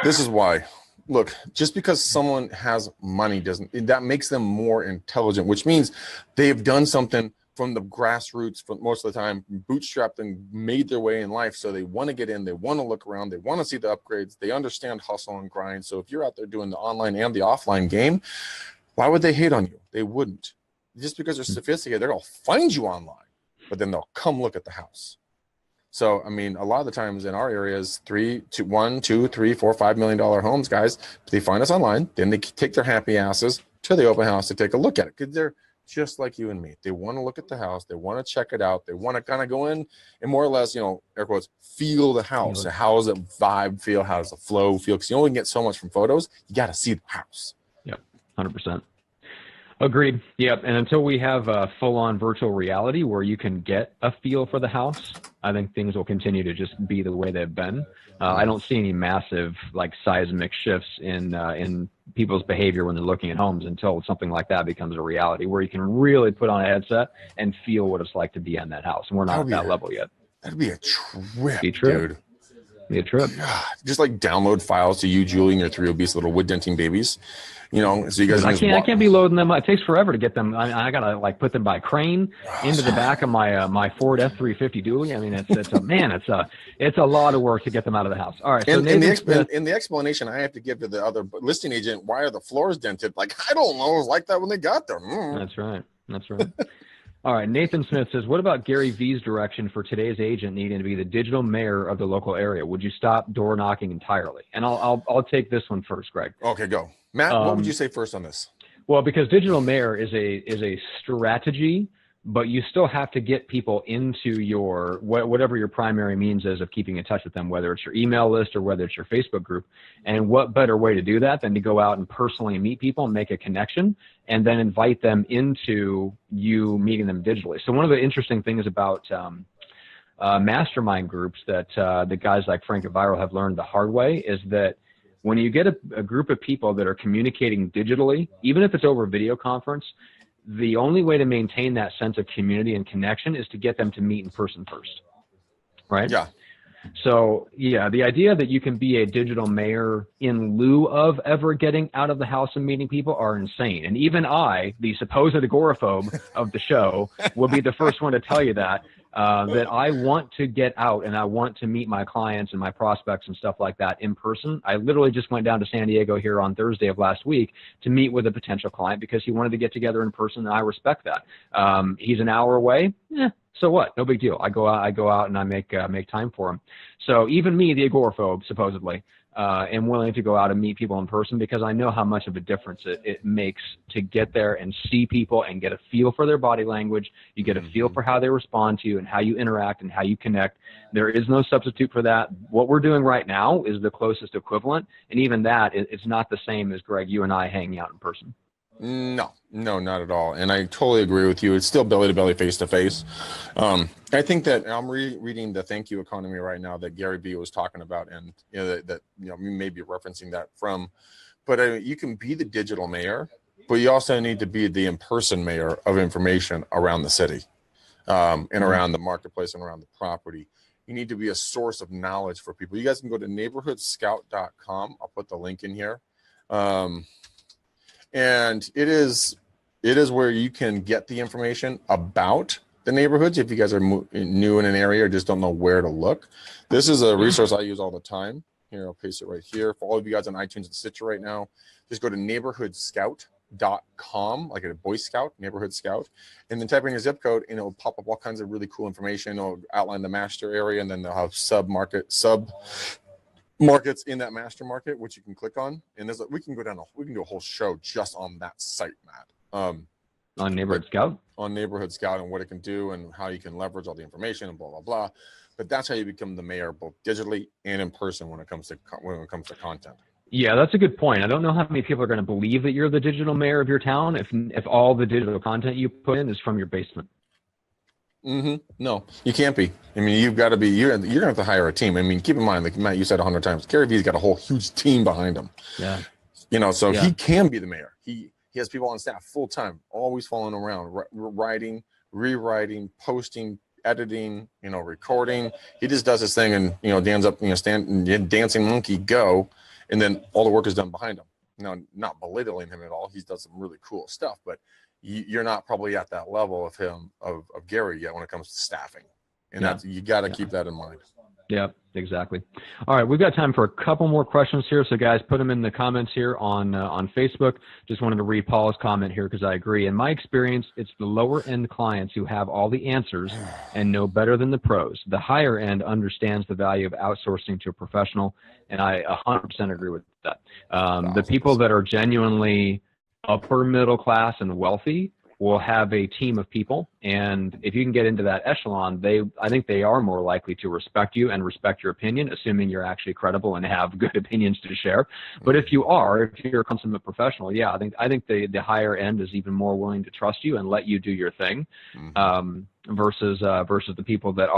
This is why. look, just because someone has money that makes them more intelligent, which means they've done something from the grassroots for most of the time, bootstrapped and made their way in life. So they want to get in, they want to look around, they want to see the upgrades, they understand hustle and grind. So if you're out there doing the online and the offline game, why would they hate on you? They wouldn't. Just because they're sophisticated, they're going to find you online, but then they'll come look at the house. So, I mean, a lot of the times in our areas, $1, $2, $3, $4, $5 million homes, guys, they find us online, then they take their happy asses to the open house to take a look at it, because they're just like you and me. They want to look at the house. They want to check it out. They want to kind of go in and more or less, air quotes, feel the house. So how does it vibe feel? How does the flow feel? Because you only get so much from photos. You got to see the house. Yep, 100%. Agreed. Yep. And until we have a full-on virtual reality where you can get a feel for the house, I think things will continue to just be the way they've been. I don't see any massive seismic shifts in people's behavior when they're looking at homes until something like that becomes a reality, where you can really put on a headset and feel what it's like to be in that house. And we're not at that level yet. That'd be a trip, dude. Be a trip. God, just download files to you, Julie, and your 3 obese little wood denting babies. So you guys. I can't be loading them. It takes forever to get them. I gotta put them by crane into the back of my Ford F-350 dually. I mean, it's a lot of work to get them out of the house. All right. So in the explanation I have to give to the other listing agent, why are the floors dented? I don't know. It was like that when they got there. That's right. All right. Nathan Smith says, what about Gary V's direction for today's agent needing to be the digital mayor of the local area? Would you stop door knocking entirely? And I'll take this one first, Greg. Okay, go. Matt, what would you say first on this? Well, because digital mayor is a strategy, but you still have to get people into your whatever your primary means is of keeping in touch with them, whether it's your email list or whether it's your Facebook group. And what better way to do that than to go out and personally meet people and make a connection and then invite them into you meeting them digitally. So one of the interesting things about mastermind groups that the guys like Frank and Viral have learned the hard way is that when you get a group of people that are communicating digitally, even if it's over a video conference, the only way to maintain that sense of community and connection is to get them to meet in person first, right? Yeah. So, yeah, the idea that you can be a digital mayor in lieu of ever getting out of the house and meeting people are insane. And even I, the supposed agoraphobe of the show, will be the first one to tell you that I want to get out and I want to meet my clients and my prospects and stuff like that in person. I literally just went down to San Diego here on Thursday of last week to meet with a potential client because he wanted to get together in person, and I respect that. He's an hour away. So what? No big deal. I go out and I make time for him. So even me, the agoraphobe, supposedly, am willing to go out and meet people in person because I know how much of a difference it makes to get there and see people and get a feel for their body language. You get a feel for how they respond to you and how you interact and how you connect. There is no substitute for that. What we're doing right now is the closest equivalent. And even that, it's not the same as, Greg, you and I hanging out in person. No, not at all. And I totally agree with you. It's still belly to belly, face to face. I think that I'm reading the Thank You Economy right now that Gary Vee was talking about, and that we may be referencing that from. But you can be the digital mayor, but you also need to be the in-person mayor of information around the city, and around the marketplace and around the property. You need to be a source of knowledge for people. You guys can go to neighborhoodscout.com. I'll put the link in here. And it is where you can get the information about the neighborhoods if you guys are new in an area or just don't know where to look. This is a resource I use all the time. Here, I'll paste it right here. For all of you guys on iTunes and Stitcher right now, just go to neighborhoodscout.com, like a Boy Scout, Neighborhood Scout, and then type in your zip code, and it'll pop up all kinds of really cool information. It'll outline the master area, and then they'll have sub markets in that master market, which you can click on, and we can do a whole show just on that site, Matt. On Neighborhood Scout? On Neighborhood Scout and what it can do and how you can leverage all the information and blah blah blah. But that's how you become the mayor, both digitally and in person when it comes to content. Yeah, that's a good point. I don't know how many people are going to believe that you're the digital mayor of your town if all the digital content you put in is from your basement. No, you can't be. I mean, you've got to be. You're going to have to hire a team. I mean, keep in mind, like Matt, you said 100 times, Gary Vee's got a whole huge team behind him. Yeah. So he can be the mayor. He has people on staff full time, always following around, writing, rewriting, posting, editing, recording. He just does his thing and, Dan's up, dancing monkey, go. and then all the work is done behind him. Now, not belittling him at all. He's done some really cool stuff, but you're not probably at that level of him, of Gary yet when it comes to staffing. And that's, you got to keep that in mind. Yeah, exactly. All right, we've got time for a couple more questions here. So guys, put them in the comments here on Facebook. Just wanted to read Paul's comment here because I agree. In my experience, it's the lower end clients who have all the answers and know better than the pros. The higher end understands the value of outsourcing to a professional, and I 100% agree with that. The people that are genuinely upper middle class and wealthy will have a team of people, and if you can get into that echelon, I think they are more likely to respect you and respect your opinion, assuming you're actually credible and have good opinions to share. But if you're a consummate professional, yeah, I think the higher end is even more willing to trust you and let you do your thing, versus the people that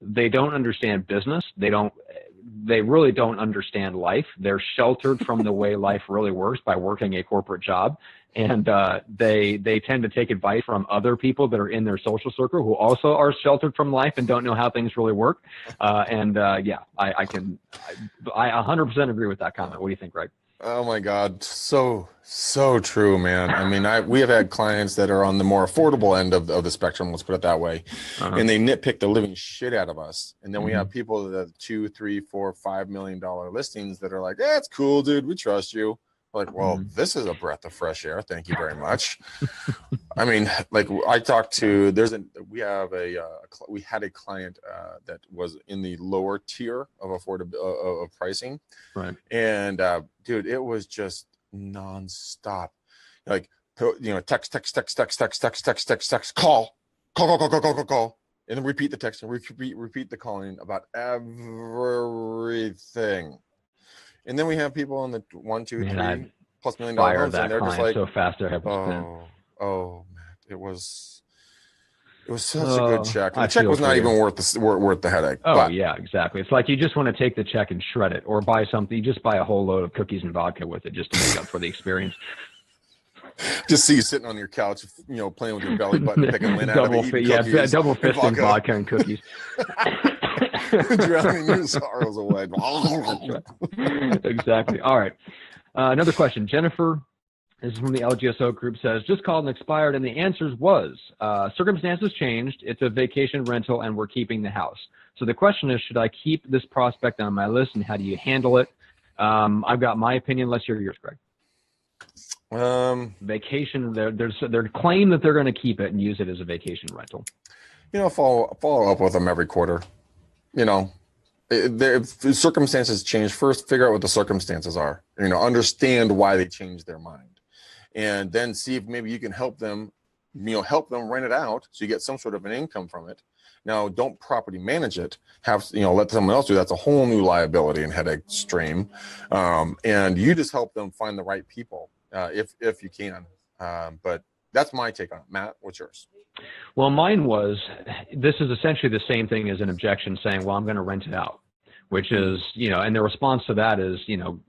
they don't understand business. They really don't understand life. They're sheltered from the way life really works by working a corporate job. And they tend to take advice from other people that are in their social circle who also are sheltered from life and don't know how things really work. I 100% agree with that comment. What do you think, Greg? Oh my God. So true, man. I mean, we have had clients that are on the more affordable end of the spectrum, let's put it that way. And they nitpick the living shit out of us. And then we have people that have $2, $3, $4, $5 million listings that are like, it's cool, dude. We trust you. Like, well, this is a breath of fresh air. Thank you very much. I mean, like I talked to, we had a client that was in the lower tier of of pricing. Right. And dude, it was just nonstop. Like, text, call. And then repeat the text and repeat the calling about everything. And then we have people on the 1, 2, 3 plus $1 million homes, and they're just like so fast. Man, it was such a good check. And the check was not even worth the headache. Yeah, exactly. It's like you just want to take the check and shred it, or buy something. You just buy a whole load of cookies and vodka with it, just to make up for the experience. Just see you sitting on your couch, playing with your belly button, picking lint out of it, eating cookies, double fisting vodka and cookies. Drowning your sorrows away. Exactly. All right. Another question. Jennifer, this is from the LGSO group, says, just called and expired, and the answers was, circumstances changed. It's a vacation rental, and we're keeping the house. So the question is, should I keep this prospect on my list, and how do you handle it? I've got my opinion. Let's hear yours, Greg. Vacation, their claim that they're going to keep it and use it as a vacation rental. Follow up with them every quarter. If circumstances change, first figure out what the circumstances are. Understand why they changed their mind, and then see if maybe you can help them rent it out so you get some sort of an income from it. Now, don't property manage it. Let someone else do. That's a whole new liability and headache stream. And you just help them find the right people if you can. But that's my take on it. Matt, what's yours? Well, mine was, this is essentially the same thing as an objection saying, well, I'm going to rent it out, which is, and the response to that is,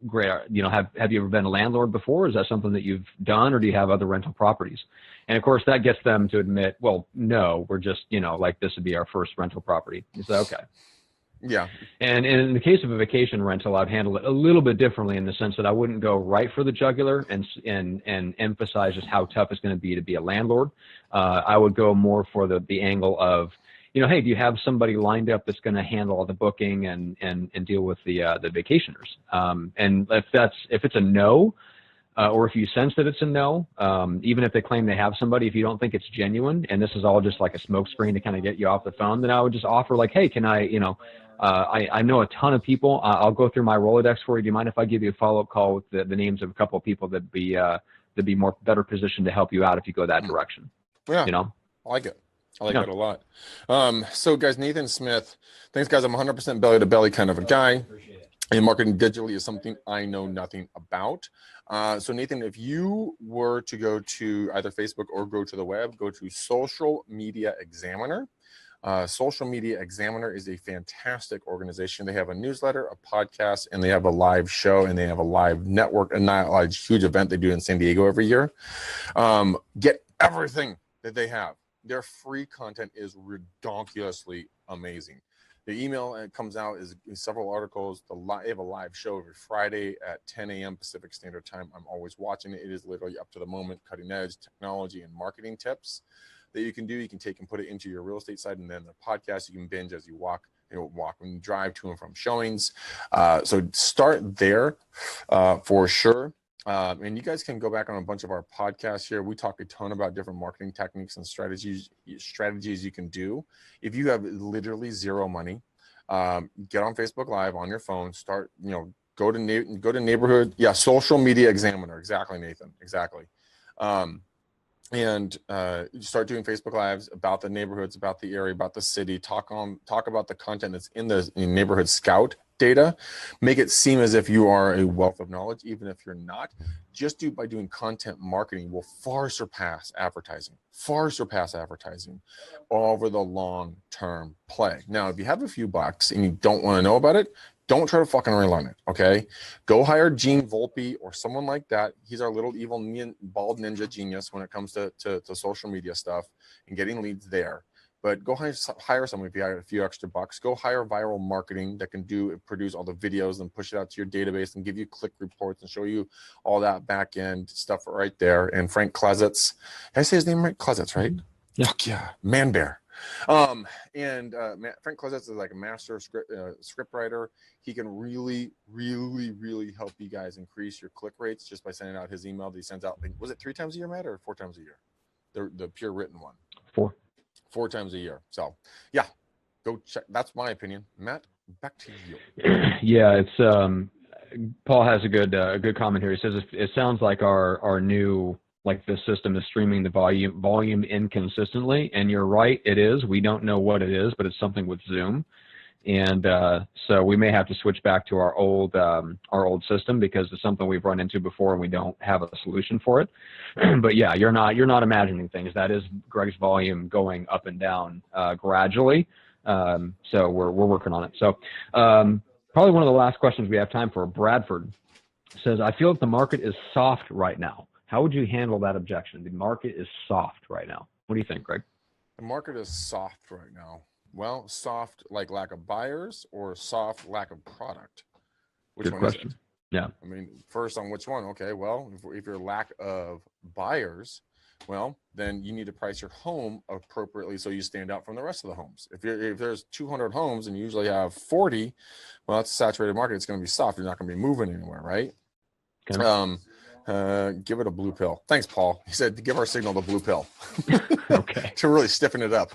great. Have you ever been a landlord before? Is that something that you've done, or do you have other rental properties? And of course that gets them to admit, well, no, we're just, like this would be our first rental property. You say, okay. Yeah. And in the case of a vacation rental, I'd handle it a little bit differently in the sense that I wouldn't go right for the jugular and emphasize just how tough it's going to be a landlord. I would go more for the angle of, hey, do you have somebody lined up that's going to handle all the booking and deal with the vacationers? And if it's a no, or if you sense that it's a no, even if they claim they have somebody, if you don't think it's genuine and this is all just like a smoke screen to kind of get you off the phone, then I would just offer like, hey, can I know a ton of people. I'll go through my Rolodex for you. Do you mind if I give you a follow-up call with the names of a couple of people that'd be better positioned to help you out if you go that direction? Yeah. I like it. I like that a lot. So guys, Nathan Smith, thanks guys. I'm 100% belly to belly kind of a guy. And marketing digitally is something I know nothing about. So Nathan, if you were to go to either Facebook or go to the web, go to Social Media Examiner. Social Media Examiner is a fantastic organization. They have a newsletter, a podcast, and they have a live show, and they have a live network, a huge event they do in San Diego every year. Get everything that they have. Their free content is redonkulously amazing. The email comes out is several articles. They have a live show every Friday at 10 a.m. Pacific Standard Time. I'm always watching it. It is literally up to the moment, cutting edge technology and marketing tips that you can do. You can take and put it into your real estate side, and then the podcast you can binge as you walk. Walk and drive to and from showings. So start there for sure. And you guys can go back on a bunch of our podcasts here. We talk a ton about different marketing techniques and strategies you can do. If you have literally zero money, get on Facebook Live on your phone. Start, go to neighborhood. Yeah, social media examiner. Exactly, Nathan. Exactly. And start doing Facebook Lives about the neighborhoods, about the area, about the city. Talk about the content that's in the neighborhood scout data. Make it seem as if you are a wealth of knowledge, even if you're not. Just by doing content marketing will far surpass advertising over the long term play. Now, if you have a few bucks and you don't want to know about it, don't try to fucking relearn it, okay? Go hire Gene Volpe or someone like that. He's our little evil bald ninja genius when it comes to social media stuff and getting leads there. But go hire someone if you have a few extra bucks. Go hire viral marketing that can produce all the videos and push it out to your database and give you click reports and show you all that back end stuff right there. And Frank Klezetz, did I say his name right? Klezetz, right? Yeah. Fuck yeah, man bear. Frank Klezetz is like a master script writer. He can really, really, really help you guys increase your click rates just by sending out his email that he sends out. Was it 3 times a year, Matt, or 4 times a year? The pure written one. 4 times a year. So yeah, go check. That's my opinion. Matt, back to you. Yeah, it's Paul has a good comment here. He says it sounds like our new, like, the system is streaming the volume inconsistently, and you're right, it is. We don't know what it is, but it's something with Zoom, and so we may have to switch back to our old system because it's something we've run into before and we don't have a solution for it. But yeah, you're not imagining things. That is Greg's volume going up and down gradually. So we're working on it. So probably one of the last questions we have time for. Bradford says, I feel that the market is soft right now. How would you handle that objection? The market is soft right now. What do you think, Greg? The market is soft right now. Well, soft like lack of buyers or soft lack of product? Which Good one question. is it? Yeah. I mean, first on which one? Okay, well, if you're lack of buyers, well, then you need to price your home appropriately so you stand out from the rest of the homes. If there's 200 homes and you usually have 40, well, it's a saturated market. It's going to be soft. You're not going to be moving anywhere, right? Okay. Give it a blue pill. Thanks, Paul. He said to give our signal the blue pill. Okay. To really stiffen it up.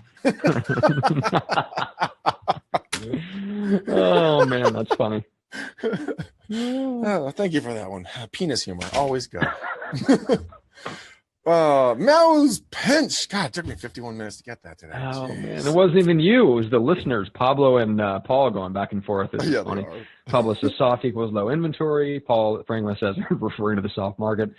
Oh man, that's funny. Oh, thank you for that one. Penis humor, always good. Mouse pinch. God, it took me 51 minutes to get that today. Oh Jeez. man, it wasn't even you. It was the listeners, Pablo and Paul, going back and forth. It's Yeah, funny. Pablo says soft equals low inventory. Paul Franklin says referring to the soft market.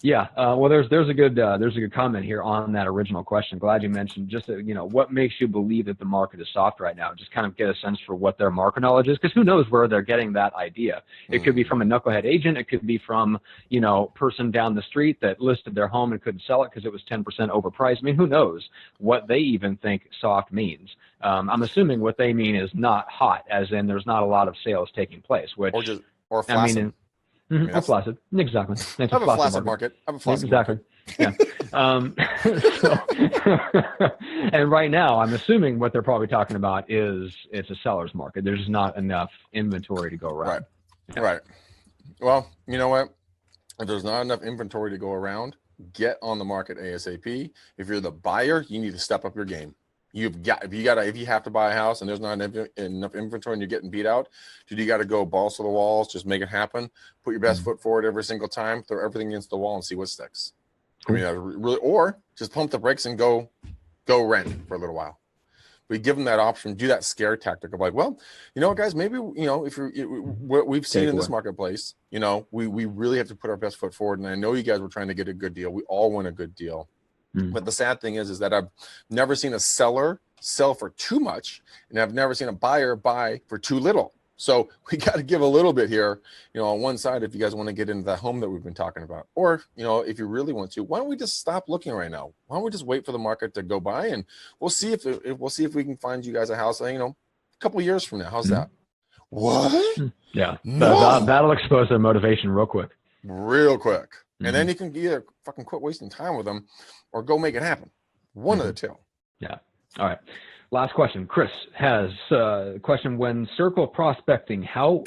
Yeah, well, there's a good comment here on that original question. Glad you mentioned just what makes you believe that the market is soft right now. Just kind of get a sense for what their market knowledge is, because who knows where they're getting that idea. It could be from a knucklehead agent. It could be from person down the street that listed their home and couldn't sell it because it was 10% overpriced. I mean, who knows what they even think soft means. I'm assuming what they mean is not hot, as in there's not a lot of sales taking place. Or flaccid. I mean, or flaccid. Exactly. I have a flaccid market. Exactly. Yeah. And right now, I'm assuming what they're probably talking about is it's a seller's market. There's not enough inventory to go around. Right. Yeah. Right. Well, you know what? If there's not enough inventory to go around, get on the market ASAP. If you're the buyer, you need to step up your game. If you have to buy a house and there's not enough inventory and you're getting beat out, dude, you got to go balls to the walls, just make it happen. Put your best foot forward every single time, throw everything against the wall and see what sticks. I mean, really, or just pump the brakes and go rent for a little while. We give them that option, do that scare tactic of like, well, you know what, guys, maybe, if what we've seen in this marketplace, we really have to put our best foot forward. And I know you guys were trying to get a good deal. We all want a good deal. But the sad thing is that I've never seen a seller sell for too much, and I've never seen a buyer buy for too little. So we got to give a little bit here, on one side, if you guys want to get into that home that we've been talking about, or, if you really want to, why don't we just stop looking right now? Why don't we just wait for the market to go by, and we'll see if we can find you guys a house, a couple years from now. How's that? What? Yeah. No. That'll expose their motivation real quick. Real quick. And then you can either fucking quit wasting time with them or go make it happen. One of the two. Yeah. All right. Last question. Chris has a question. When circle prospecting, how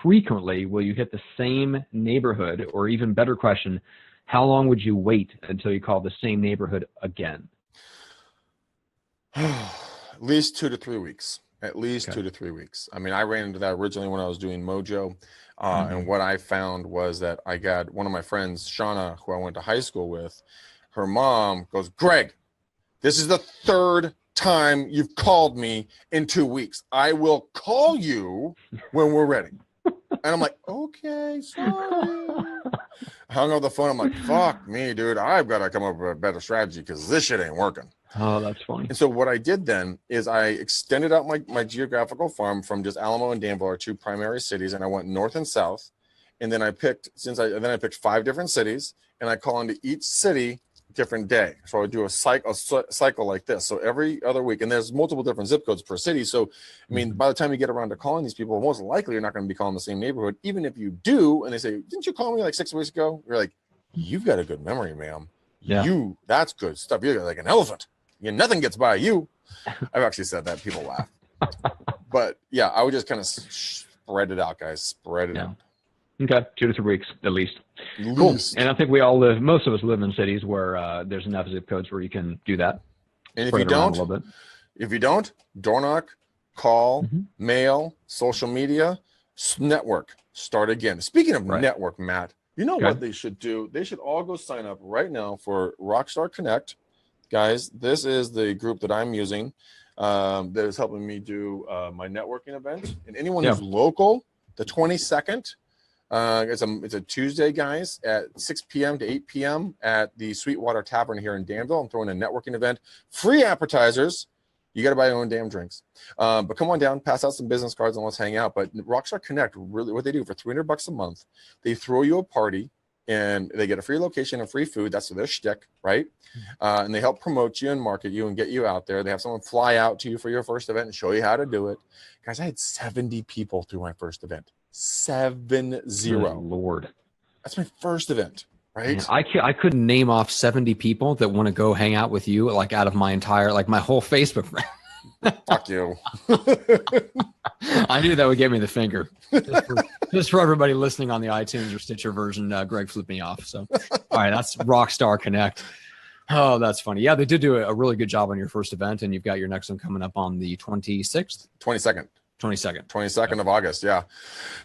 frequently will you hit the same neighborhood? Or even better question, how long would you wait until you call the same neighborhood again? At least 2 to 3 weeks. At least 2 to 3 weeks. I mean, I ran into that originally when I was doing Mojo. And what I found was that I got one of my friends, Shauna, who I went to high school with, her mom goes, Greg, this is the third time you've called me in 2 weeks. I will call you when we're ready. And I'm like, okay, sorry. Hung up the phone. I'm like, fuck me, dude. I've got to come up with a better strategy because this shit ain't working. Oh, that's funny. And so what I did then is I extended out my geographical farm from just Alamo and Danville, our two primary cities, and I went north and south. And then I picked 5 different cities, and I call into each city different day. So I do a cycle like this. So every other week, and there's multiple different zip codes per city. So I mean, by the time you get around to calling these people, most likely you're not going to be calling the same neighborhood. Even if you do, and they say, "Didn't you call me like 6 weeks ago?" You're like, "You've got a good memory, ma'am. Yeah. That's good stuff. You're like an elephant. Nothing gets by you." I've actually said that. People laugh. But yeah, I would just kind of spread it out, guys. Spread it out. Okay, 2 to 3 weeks at least. Cool. And I think most of us live in cities where there's enough zip codes where you can do that. And if you don't, door knock, call, mail, social media, network, start again. Speaking of network, Matt, you know what they should do? They should all go sign up right now for Rockstar Connect. Guys, this is the group that I'm using that is helping me do my networking event. And anyone who's local, the 22nd, it's a Tuesday, guys, at 6 p.m. to 8 p.m. at the Sweetwater Tavern here in Danville. I'm throwing a networking event, free appetizers. You got to buy your own damn drinks. But come on down, pass out some business cards, and let's hang out. But Rockstar Connect, really, what they do for $300 a month, they throw you a party, and they get a free location and free food. That's their shtick, right? And they help promote you and market you and get you out there. They have someone fly out to you for your first event and show you how to do it. Guys, I had 70 people through my first event. 70. Lord. That's my first event, right? Man, I couldn't name off 70 people that want to go hang out with you, like out of my entire, like my whole Facebook friend. Fuck you. I knew that would get me the finger. Just for everybody listening on the iTunes or Stitcher version, Greg flipped me off. So, all right, that's Rockstar Connect. Oh, that's funny. Yeah, they did do a really good job on your first event, and you've got your next one coming up on the 26th? 22nd of August. Yeah.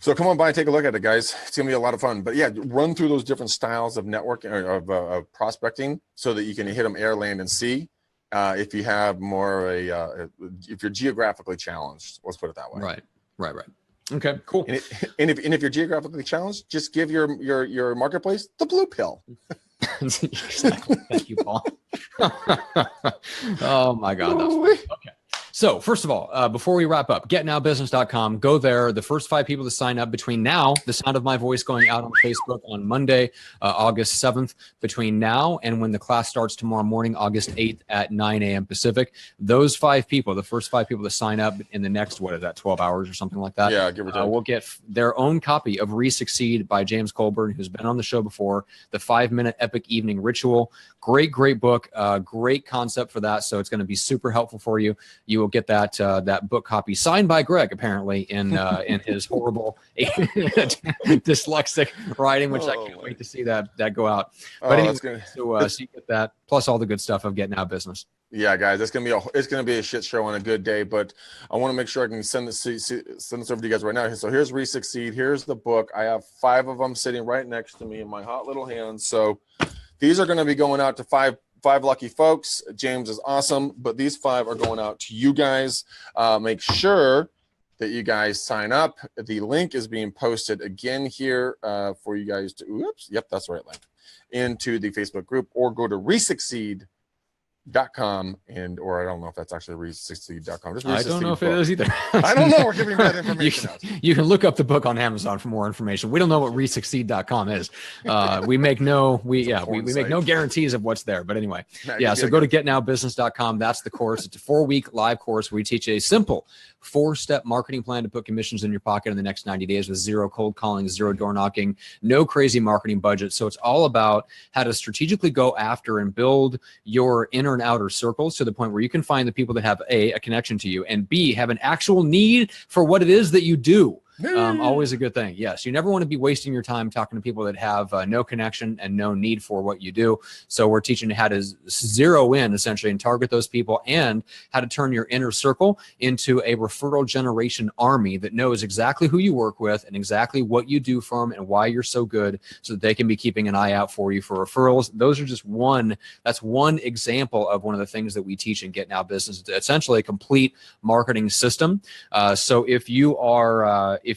So come on by and take a look at it, guys. It's going to be a lot of fun. But yeah, run through those different styles of networking or of prospecting so that you can hit them air, land, and sea. If you have more if you're geographically challenged, let's put it that way. Right. Okay, cool. And if you're geographically challenged, just give your marketplace the blue pill. Exactly. Thank you, Paul. Oh my God. That's funny. Okay. So first of all, before we wrap up, getnowbusiness.com, go there. The first 5 people to sign up between now, the sound of my voice going out on Facebook on Monday, August 7th, between now and when the class starts tomorrow morning, August 8th at 9 a.m. Pacific, those 5 people, the first 5 people to sign up in the next, 12 hours or something like that? Yeah, give or take. Will get their own copy of Re-Succeed by James Colburn, who's been on the show before, the 5-minute epic evening ritual. Great book, great concept for that. So it's going to be super helpful for you. You will get that book copy signed by Greg, apparently, in his horrible dyslexic writing, which I can't wait to see that go out. But anyway, so you get that plus all the good stuff of Get Now Business. Yeah, guys, it's gonna be a shit show on a good day, but I want to make sure I can send this over to you guys right now. So here's Re-Succeed. Here's the book. I have 5 of them sitting right next to me in my hot little hands. So these are going to be going out to 5 lucky folks. James is awesome, but these 5 are going out to you guys. Make sure that you guys sign up. The link is being posted again here for you guys to, that's the right link, into the Facebook group, or go to resucceed.com or I don't know if that's actually resucceed.com. Just I don't know if it is either. I don't know. We're giving bad information out. You can look up the book on Amazon for more information. We don't know what resucceed.com is. We make no make no guarantees of what's there. But anyway, so go to getnowbusiness.com. That's the course. It's a 4-week live course where we teach a simple 4-step marketing plan to put commissions in your pocket in the next 90 days with zero cold calling, zero door knocking, no crazy marketing budget. So it's all about how to strategically go after and build your inner and outer circles to the point where you can find the people that have a connection to you, and B, have an actual need for what it is that you do. Always a good thing. Yes, you never want to be wasting your time talking to people that have no connection and no need for what you do. So we're teaching you how to zero in essentially and target those people, and how to turn your inner circle into a referral generation army that knows exactly who you work with and exactly what you do for them and why you're so good, so that they can be keeping an eye out for you for referrals. Those are just that's one example of one of the things that we teach in Get Now Business. It's essentially a complete marketing system. So if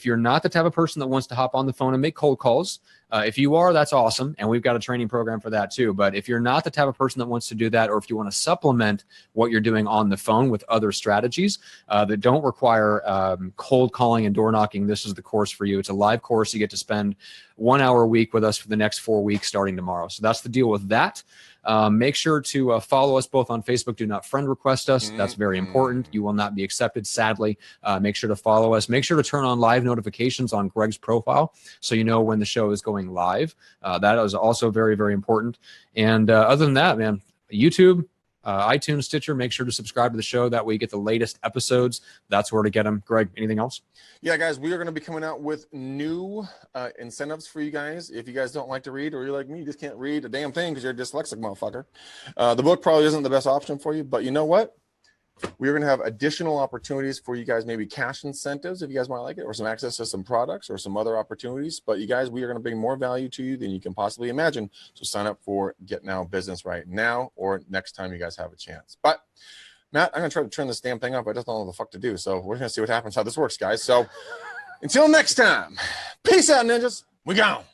you're not the type of person that wants to hop on the phone and make cold calls, if you are, that's awesome. And we've got a training program for that too. But if you're not the type of person that wants to do that, or if you want to supplement what you're doing on the phone with other strategies that don't require cold calling and door knocking, this is the course for you. It's a live course. You get to spend 1 hour a week with us for the next 4 weeks starting tomorrow. So that's the deal with that. Make sure to follow us both on Facebook. Do not friend request us. That's very important. You will not be accepted, sadly. Make sure to follow us. Make sure to turn on live notifications on Greg's profile so you know when the show is going live. That is also very, very important. And other than that, man, YouTube, iTunes, Stitcher, make sure to subscribe to the show. That way you get the latest episodes. That's where to get them. Greg, anything else? Yeah, guys, we are going to be coming out with new incentives for you guys. If you guys don't like to read, or you're like me, you just can't read a damn thing because you're a dyslexic motherfucker, the book probably isn't the best option for you. But you know what? We're going to have additional opportunities for you guys, maybe cash incentives if you guys might like it, or some access to some products or some other opportunities. But you guys, we are going to bring more value to you than you can possibly imagine. So sign up for Get Now Business right now, or next time you guys have a chance. But Matt, I'm going to try to turn this damn thing off. I just don't know what the fuck to do. So we're going to see what happens, how this works, guys. So until next time, peace out, ninjas. We gone.